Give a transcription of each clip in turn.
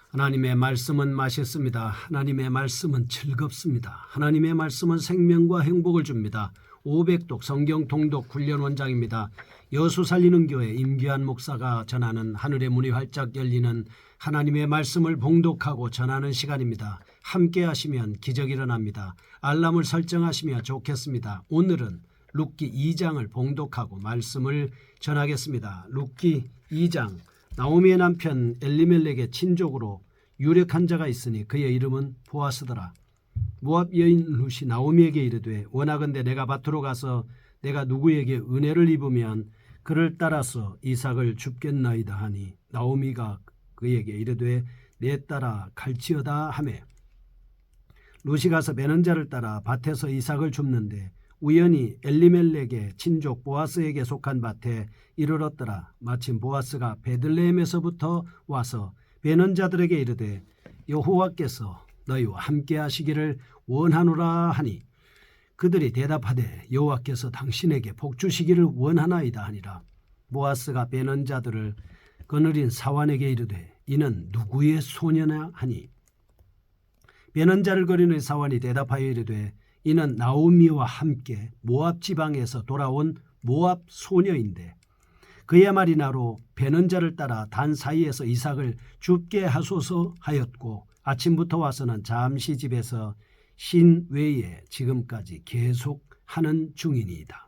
하나님의 말씀은 맛있습니다. 하나님의 말씀은 즐겁습니다. 하나님의 말씀은 생명과 행복을 줍니다. 500독 성경 통독 훈련 원장입니다. 여수 살리는 교회 임기환 목사가 전하는 하늘의 문이 활짝 열리는 하나님의 말씀을 봉독하고 전하는 시간입니다. 함께 하시면 기적이 일어납니다. 알람을 설정하시면 좋겠습니다. 오늘은 룻기 2장을 봉독하고 말씀을 전하겠습니다. 룻기 2장. 나오미의 남편 엘리멜렉의 친족으로 유력한 자가 있으니 그의 이름은 보아스더라. 모압 여인 룻이 나오미에게 이르되 원하건대 내가 밭으로 가서 내가 누구에게 은혜를 입으면 그를 따라서 이삭을 줍겠나이다 하니 나오미가 그에게 이르되 내 딸아 갈지어다 하매 룻이 가서 베는 자를 따라 밭에서 이삭을 줍는데 우연히 엘리멜렉의 친족 보아스에게 속한 밭에 이르렀더라. 마침 보아스가 베들레헴에서부터 와서 베는 자들에게 이르되 여호와께서 너희와 함께 하시기를 원하노라 하니 그들이 대답하되 여호와께서 당신에게 복 주시기를 원하나이다 하니라. 보아스가 베는 자들을 거느린 사환에게 이르되 이는 누구의 소녀냐 하니 베는 자를 거느린 사환이 대답하여 이르되 이는 나오미와 함께 모압 지방에서 돌아온 모압 소녀인데 그의 말이 나로 베는 자를 따라 단 사이에서 이삭을 줍게 하소서 하였고 아침부터 와서는 잠시 집에서 신 외에 지금까지 계속 하는 중이니이다.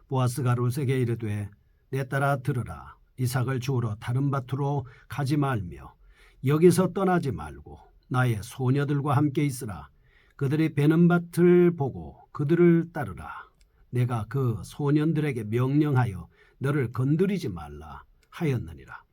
보아스가 룻에게 이르되 내 딸아 들으라. 이삭을 주우러 다른 밭으로 가지 말며 여기서 떠나지 말고 나의 소녀들과 함께 있으라. 그들이 베는 밭을 보고 그들을 따르라. 내가 그 소년들에게 명령하여 너를 건드리지 말라 하였느니라.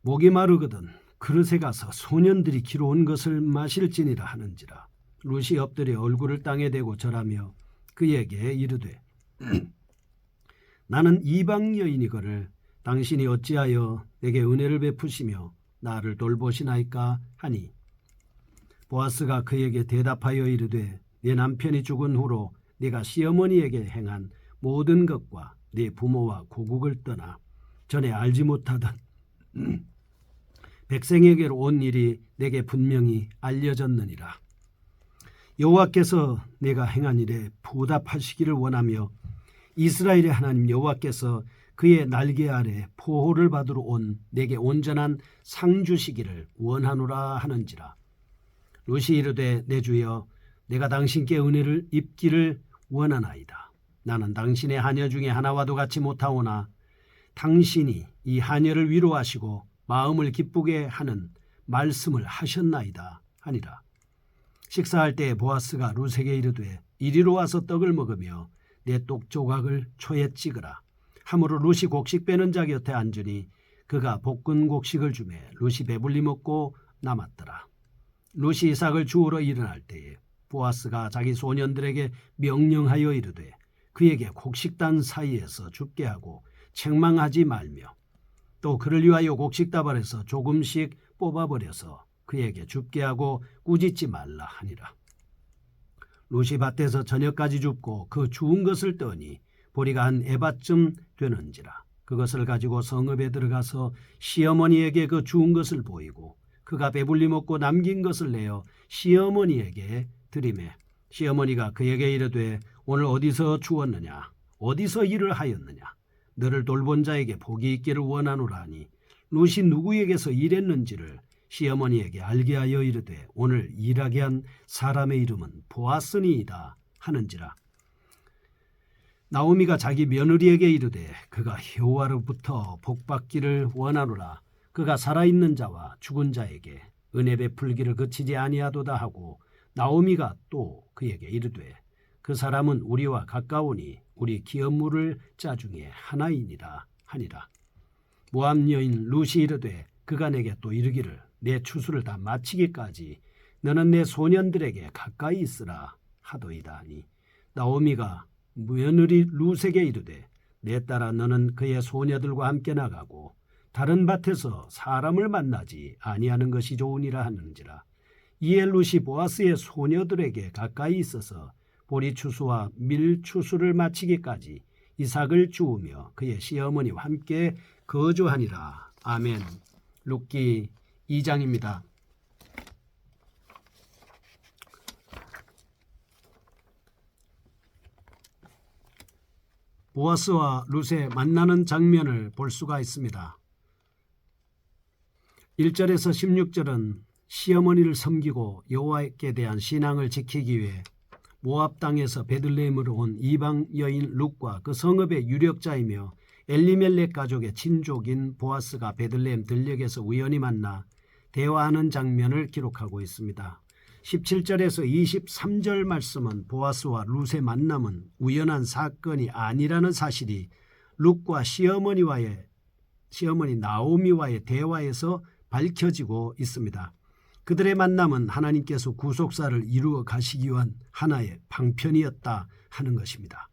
목이 마르거든 그릇에 가서 소년들이 기러온 것을 마실지니라 하는지라. 룻이 엎드려 얼굴을 땅에 대고 절하며 그에게 이르되 나는 이방 여인이거늘 당신이 어찌하여 내게 은혜를 베푸시며 나를 돌보시나이까 하니 보아스가 그에게 대답하여 이르되 네 남편이 죽은 후로 네가 시어머니에게 행한 모든 것과 네 부모와 고국을 떠나 전에 알지 못하던 백성에게로 온 일이 내게 분명히 알려졌느니라. 여호와께서 내가 행한 일에 보답하시기를 원하며 이스라엘의 하나님 여호와께서 그의 날개 아래 보호를 받으러 온 내게 온전한 상 주시기를 원하노라 하는지라. 룻이 이르되 내 주여 내가 당신께 은혜를 입기를 원하나이다. 나는 당신의 하녀 중에 하나와도 같이 못하오나 당신이 이 하녀를 위로하시고 마음을 기쁘게 하는 말씀을 하셨나이다 하니라. 식사할 때 보아스가 룻에게 이르되 이리로 와서 떡을 먹으며 내 떡 조각을 초에 찍으라. 함으로 룻이 곡식 빼는 자 곁에 앉으니 그가 볶은 곡식을 주매 룻이 배불리 먹고 남았더라. 룻이 이삭을 주우러 일어날 때에 보아스가 자기 소년들에게 명령하여 이르되 그에게 곡식단 사이에서 줍게 하고 책망하지 말며 또 그를 위하여 곡식다발에서 조금씩 뽑아버려서 그에게 줍게 하고 꾸짖지 말라 하니라. 룻이 밭에서 저녁까지 줍고 그 주운 것을 떠니 보리가 한 에바쯤 되는지라. 그것을 가지고 성읍에 들어가서 시어머니에게 그 주운 것을 보이고 그가 배불리 먹고 남긴 것을 내어 시어머니에게 드리매 시어머니가 그에게 이르되 오늘 어디서 주었느냐 어디서 일을 하였느냐 너를 돌본 자에게 복이 있기를 원하노라 하니 룻이 누구에게서 일했는지를 시어머니에게 알게 하여 이르되 오늘 일하게 한 사람의 이름은 보아스니이다 하는지라. 나오미가 자기 며느리에게 이르되 그가 여호와로부터 복받기를 원하노라. 그가 살아있는 자와 죽은 자에게 은혜 베풀기를 그치지 아니하도다 하고 나오미가 또 그에게 이르되 그 사람은 우리와 가까우니 우리 기업물을 자 중에 하나이니라 하니라. 모압 여인 룻이 이르되 그가 내게 또 이르기를 내 추수를 다 마치기까지 너는 내 소년들에게 가까이 있으라 하도이다 하니 나오미가 며느리 룻에게 이르되 내 딸아 너는 그의 소녀들과 함께 나가고 다른 밭에서 사람을 만나지 아니하는 것이 좋으니라 하는지라. 이에 룻이 보아스의 소녀들에게 가까이 있어서 보리 추수와 밀 추수를 마치기까지 이삭을 주우며 그의 시어머니와 함께 거주하니라. 아멘. 룻기 2장입니다. 보아스와 룻의 만나는 장면을 볼 수가 있습니다. 1절에서 16절은 시어머니를 섬기고 여호와께 대한 신앙을 지키기 위해 모압 땅에서 베들레헴으로 온 이방 여인 룻과 그 성읍의 유력자이며 엘리멜렉 가족의 친족인 보아스가 베들레헴 들녘에서 우연히 만나 대화하는 장면을 기록하고 있습니다. 17절에서 23절 말씀은 보아스와 룻의 만남은 우연한 사건이 아니라는 사실이 룻과 시어머니 나오미와의 대화에서 밝혀지고 있습니다. 그들의 만남은 하나님께서 구속사를 이루어 가시기 위한 하나의 방편이었다 하는 것입니다.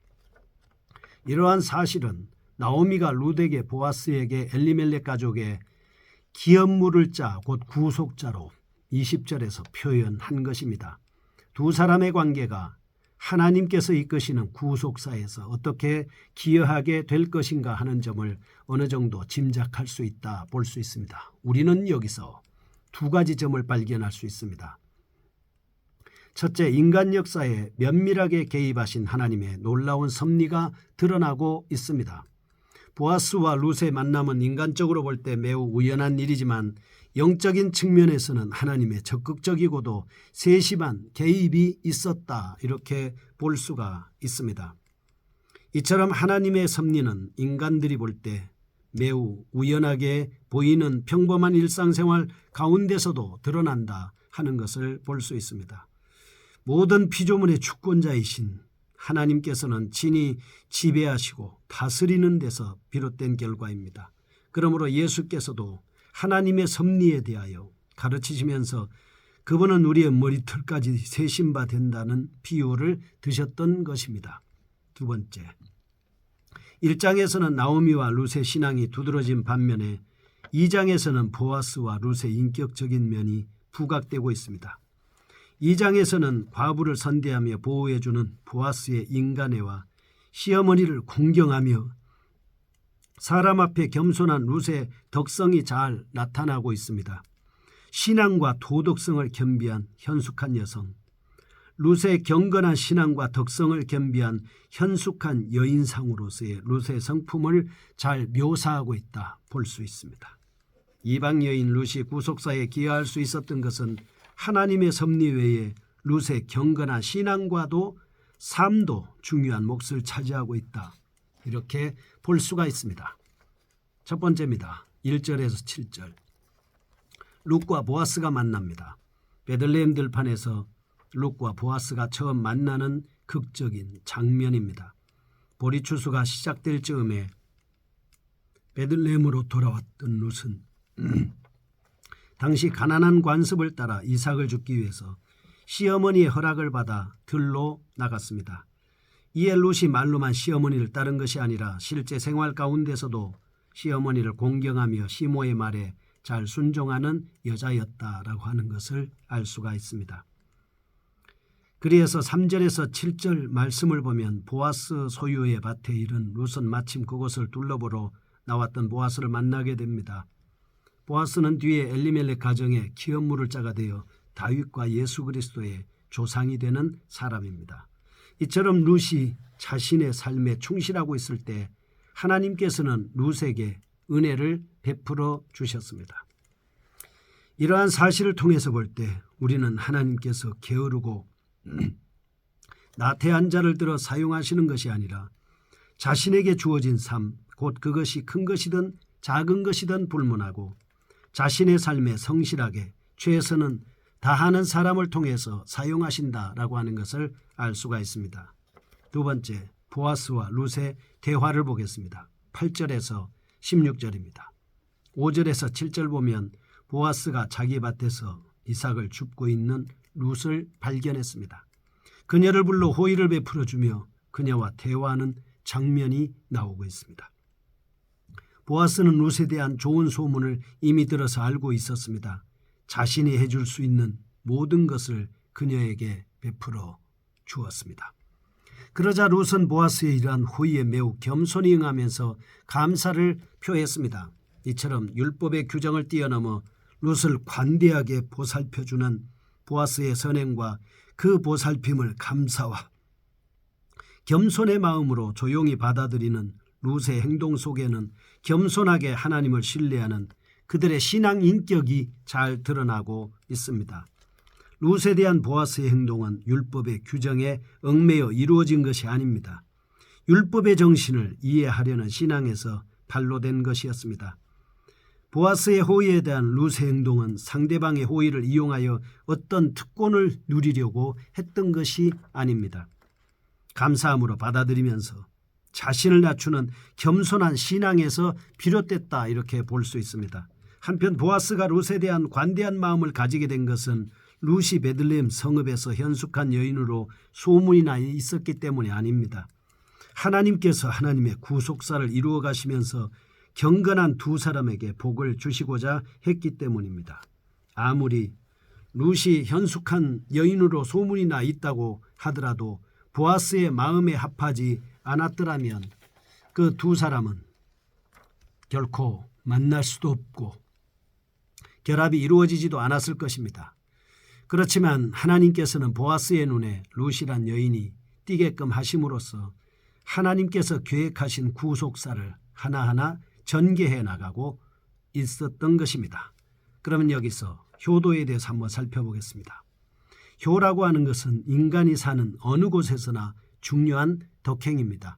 이러한 사실은 나오미가 룻에게 보아스에게 엘리멜렉 가족의 기업물을 짜 곧 구속자로 20절에서 표현한 것입니다. 두 사람의 관계가 하나님께서 이끄시는 구속사에서 어떻게 기여하게 될 것인가 하는 점을 어느 정도 짐작할 수 있다 볼 수 있습니다. 우리는 여기서 두 가지 점을 발견할 수 있습니다. 첫째, 인간 역사에 면밀하게 개입하신 하나님의 놀라운 섭리가 드러나고 있습니다. 보아스와 룻의 만남은 인간적으로 볼 때 매우 우연한 일이지만 영적인 측면에서는 하나님의 적극적이고도 세심한 개입이 있었다 이렇게 볼 수가 있습니다. 이처럼 하나님의 섭리는 인간들이 볼 때 매우 우연하게 보이는 평범한 일상생활 가운데서도 드러난다 하는 것을 볼 수 있습니다. 모든 피조물의 주권자이신 하나님께서는 친히 지배하시고 다스리는 데서 비롯된 결과입니다. 그러므로 예수께서도 하나님의 섭리에 대하여 가르치시면서 그분은 우리의 머리털까지 세신 바 된다는 비유를 드셨던 것입니다. 두 번째, 1장에서는 나오미와 룻의 신앙이 두드러진 반면에 2장에서는 보아스와 룻의 인격적인 면이 부각되고 있습니다. 2장에서는 과부를 선대하며 보호해주는 보아스의 인간애와 시어머니를 공경하며 사람 앞에 겸손한 룻의 덕성이 잘 나타나고 있습니다. 신앙과 도덕성을 겸비한 현숙한 여성, 룻의 경건한 신앙과 덕성을 겸비한 현숙한 여인상으로서의 룻의 성품을 잘 묘사하고 있다 볼 수 있습니다. 이방 여인 룻이 구속사에 기여할 수 있었던 것은 하나님의 섭리 외에 룻의 경건한 신앙과도 삶도 중요한 몫을 차지하고 있다 이렇게 볼 수가 있습니다. 첫 번째입니다. 1절에서 7절 룻과 보아스가 만납니다. 베들레헴 들판에서 룻과 보아스가 처음 만나는 극적인 장면입니다. 보리추수가 시작될 즈음에 베들레헴으로 돌아왔던 룻은 당시 가나안 관습을 따라 이삭을 죽기 위해서 시어머니의 허락을 받아 들로 나갔습니다. 이에 룻이 말로만 시어머니를 따른 것이 아니라 실제 생활 가운데서도 시어머니를 공경하며 시모의 말에 잘 순종하는 여자였다라고 하는 것을 알 수가 있습니다. 그래서 3절에서 7절 말씀을 보면 보아스 소유의 밭에 이른 룻은 마침 그곳을 둘러보러 나왔던 보아스를 만나게 됩니다. 보아스는 뒤에 엘리멜렉 가정의 기업물을 짜가 되어 다윗과 예수 그리스도의 조상이 되는 사람입니다. 이처럼 룻이 자신의 삶에 충실하고 있을 때 하나님께서는 룻에게 은혜를 베풀어 주셨습니다. 이러한 사실을 통해서 볼 때 우리는 하나님께서 게으르고 나태한 자를 들어 사용하시는 것이 아니라 자신에게 주어진 삶, 곧 그것이 큰 것이든 작은 것이든 불문하고 자신의 삶에 성실하게 최선은 다하는 사람을 통해서 사용하신다라고 하는 것을 알 수가 있습니다. 두 번째, 보아스와 룻의 대화를 보겠습니다. 8절에서 16절입니다. 5절에서 7절 보면 보아스가 자기 밭에서 이삭을 줍고 있는 룻을 발견했습니다. 그녀를 불러 호의를 베풀어 주며 그녀와 대화하는 장면이 나오고 있습니다. 보아스는 룻에 대한 좋은 소문을 이미 들어서 알고 있었습니다. 자신이 해줄 수 있는 모든 것을 그녀에게 베풀어 주었습니다. 그러자 룻은 보아스의 이러한 호의에 매우 겸손히 응하면서 감사를 표했습니다. 이처럼 율법의 규정을 뛰어넘어 룻을 관대하게 보살펴주는 보아스의 선행과 그 보살핌을 감사와 겸손의 마음으로 조용히 받아들이는 룻의 행동 속에는 겸손하게 하나님을 신뢰하는 그들의 신앙 인격이 잘 드러나고 있습니다. 룻에 대한 보아스의 행동은 율법의 규정에 얽매여 이루어진 것이 아닙니다. 율법의 정신을 이해하려는 신앙에서 발로된 것이었습니다. 보아스의 호의에 대한 룻의 행동은 상대방의 호의를 이용하여 어떤 특권을 누리려고 했던 것이 아닙니다. 감사함으로 받아들이면서 자신을 낮추는 겸손한 신앙에서 비롯됐다, 이렇게 볼 수 있습니다. 한편 보아스가 룻에 대한 관대한 마음을 가지게 된 것은 룻이 베들레헴 성읍에서 현숙한 여인으로 소문이 나 있었기 때문이 아닙니다. 하나님께서 하나님의 구속사를 이루어 가시면서 경건한 두 사람에게 복을 주시고자 했기 때문입니다. 아무리 룻이 현숙한 여인으로 소문이 나 있다고 하더라도 보아스의 마음에 합하지 않았더라면 그 두 사람은 결코 만날 수도 없고 결합이 이루어지지도 않았을 것입니다. 그렇지만 하나님께서는 보아스의 눈에 룻이란 여인이 띄게끔 하심으로써 하나님께서 계획하신 구속사를 하나하나 전개해 나가고 있었던 것입니다. 그러면 여기서 효도에 대해서 한번 살펴보겠습니다. 효라고 하는 것은 인간이 사는 어느 곳에서나 중요한 덕행입니다.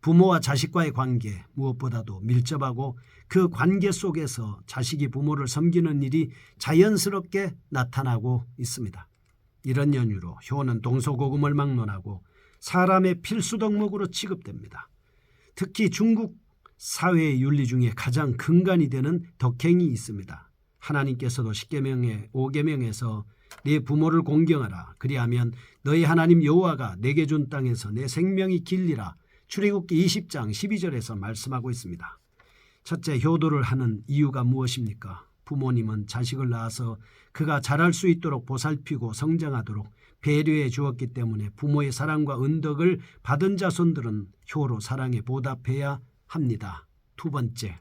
부모와 자식과의 관계, 무엇보다도 밀접하고 그 관계 속에서 자식이 부모를 섬기는 일이 자연스럽게 나타나고 있습니다. 이런 연유로 효는 동서고금을 막론하고 사람의 필수 덕목으로 취급됩니다. 특히 중국 사회의 윤리 중에 가장 근간이 되는 덕행이 있습니다. 하나님께서도 10계명의 5계명에서 네 부모를 공경하라. 그리하면 너희 하나님 여호와가 내게 준 땅에서 내 생명이 길리라. 출애굽기 20장 12절에서 말씀하고 있습니다. 첫째, 효도를 하는 이유가 무엇입니까? 부모님은 자식을 낳아서 그가 자랄 수 있도록 보살피고 성장하도록 배려해 주었기 때문에 부모의 사랑과 은덕을 받은 자손들은 효로 사랑에 보답해야 합니다. 두 번째,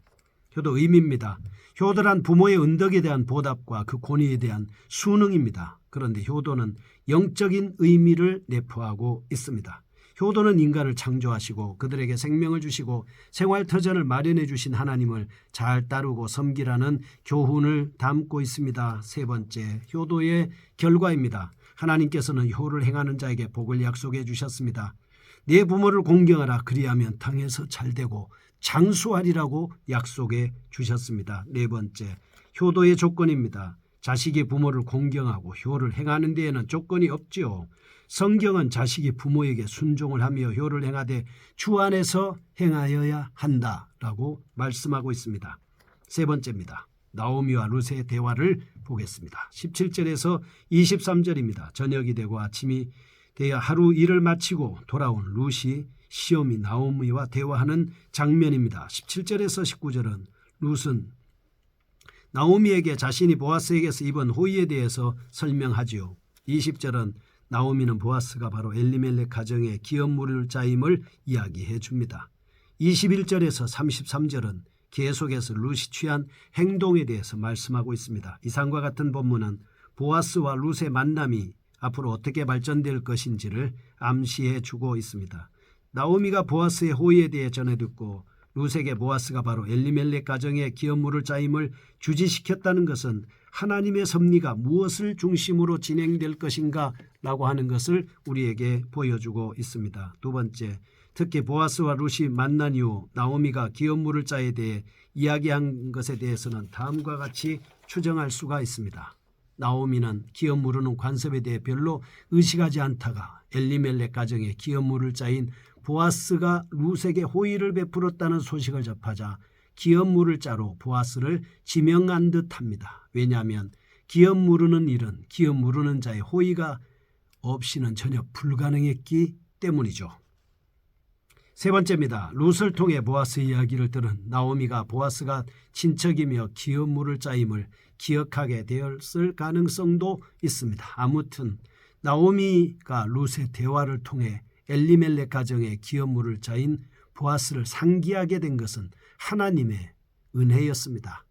효도 의미입니다. 효도란 부모의 은덕에 대한 보답과 그 권위에 대한 순응입니다. 그런데 효도는 영적인 의미를 내포하고 있습니다. 효도는 인간을 창조하시고 그들에게 생명을 주시고 생활터전을 마련해 주신 하나님을 잘 따르고 섬기라는 교훈을 담고 있습니다. 세 번째, 효도의 결과입니다. 하나님께서는 효를 행하는 자에게 복을 약속해 주셨습니다. 네 부모를 공경하라. 그리하면 땅에서 잘되고 장수하리라고 약속해 주셨습니다. 네 번째, 효도의 조건입니다. 자식이 부모를 공경하고 효를 행하는 데에는 조건이 없지요. 성경은 자식이 부모에게 순종을 하며 효를 행하되 주 안에서 행하여야 한다라고 말씀하고 있습니다. 세 번째입니다. 나오미와 룻의 대화를 보겠습니다. 17절에서 23절입니다. 저녁이 되고 아침이 되어 하루 일을 마치고 돌아온 룻이 시어미 나오미와 대화하는 장면입니다. 17절에서 19절은 룻은 나오미에게 자신이 보아스에게서 입은 호의에 대해서 설명하지요. 20절은 나오미는 보아스가 바로 엘리멜렉 가정의 기업물자임을 이야기해 줍니다. 21절에서 33절은 계속해서 룻이 취한 행동에 대해서 말씀하고 있습니다. 이상과 같은 본문은 보아스와 룻의 만남이 앞으로 어떻게 발전될 것인지를 암시해 주고 있습니다. 나오미가 보아스의 호의에 대해 전해 듣고 룻에게 보아스가 바로 엘리멜렉 가정의 기업물을 짜임을 주지시켰다는 것은 하나님의 섭리가 무엇을 중심으로 진행될 것인가 라고 하는 것을 우리에게 보여주고 있습니다. 두 번째, 특히 보아스와 룻이 만난 이후 나오미가 기업물을 짜에 대해 이야기한 것에 대해서는 다음과 같이 추정할 수가 있습니다. 나오미는 기업 무르는 관습에 대해 별로 의식하지 않다가 엘리멜렉 가정의 기업 물을 짜인 보아스가 룻에게 호의를 베풀었다는 소식을 접하자 기업 물을 짜로 보아스를 지명한 듯합니다. 왜냐하면 기업 무르는 일은 기업 무르는 자의 호의가 없이는 전혀 불가능했기 때문이죠. 세 번째입니다. 룻을 통해 보아스 이야기를 들은 나오미가 보아스가 친척이며 기업 물을 짜임을 기억하게 되었을 가능성도 있습니다. 아무튼 나오미가 룻의 대화를 통해 엘리멜렉 가정의 기업 물을 짜인 보아스를 상기하게 된 것은 하나님의 은혜였습니다.